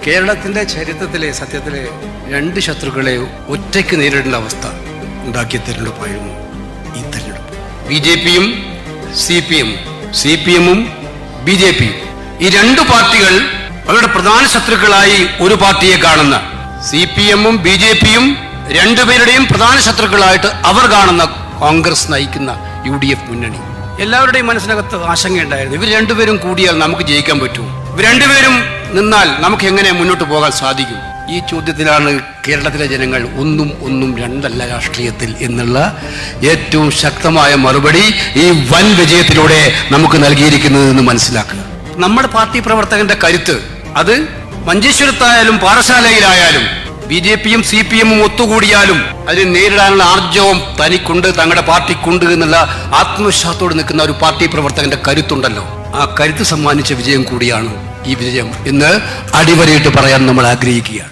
കേരളത്തിന്റെ ചരിത്രത്തിലെ സത്യത്തിലെ രണ്ട് ശത്രുക്കളെ ഒറ്റയ്ക്ക് നേരിടേണ്ട അവസ്ഥ ഉണ്ടാക്കിയ തെരഞ്ഞെടുപ്പായിരുന്നു ഈ തെരഞ്ഞെടുപ്പ്. BJP-യും CPM-ഉം BJP-യും ഈ രണ്ടു പാർട്ടികൾ അവരുടെ പ്രധാന ശത്രുക്കളായി ഒരു പാർട്ടിയെ കാണുന്ന CPM-ഉം BJP-യും രണ്ടുപേരുടെയും പ്രധാന ശത്രുക്കളായിട്ട് അവർ കാണുന്ന കോൺഗ്രസ് നയിക്കുന്ന UDF മുന്നണി. എല്ലാവരുടെയും മനസ്സിനകത്ത് ആശങ്കയുണ്ടായിരുന്നു, ഇവർ രണ്ടുപേരും കൂടിയാൽ നമുക്ക് ജയിക്കാൻ പറ്റുമോ, ഇവർ രണ്ടുപേരും നിന്നാൽ നമുക്ക് എങ്ങനെ മുന്നോട്ട് പോകാൻ സാധിക്കും? ഈ ചോദ്യത്തിലാണ് കേരളത്തിലെ ജനങ്ങൾ ഒന്നും രണ്ടല്ല രാഷ്ട്രീയത്തിൽ എന്നുള്ള ഏറ്റവും ശക്തമായ മറുപടി ഈ വൻ വിജയത്തിലൂടെ നമുക്ക് നൽകിയിരിക്കുന്നതെന്ന് മനസ്സിലാക്കുക. നമ്മുടെ പാർട്ടി പ്രവർത്തകന്റെ കരുത്ത് അത് മഞ്ചേശ്വരത്തായാലും പാറശാലയിലായാലും BJP-യും CPM-ഉം ഒത്തുകൂടിയാലും അതിനെ നേരിടാനുള്ള ആർജവം തനിക്കുണ്ട്, തങ്ങളുടെ പാർട്ടിക്കുണ്ട് എന്നുള്ള ആത്മവിശ്വാസത്തോടെ നിൽക്കുന്ന ഒരു പാർട്ടി പ്രവർത്തകന്റെ കരുത്തുണ്ടല്ലോ, ആ കരുത്ത് സമ്മാനിച്ച വിജയം കൂടിയാണ് ഈ വിജയം എന്ന് അടിവരയിട്ട് പറയാൻ നമ്മൾ ആഗ്രഹിക്കുകയാണ്.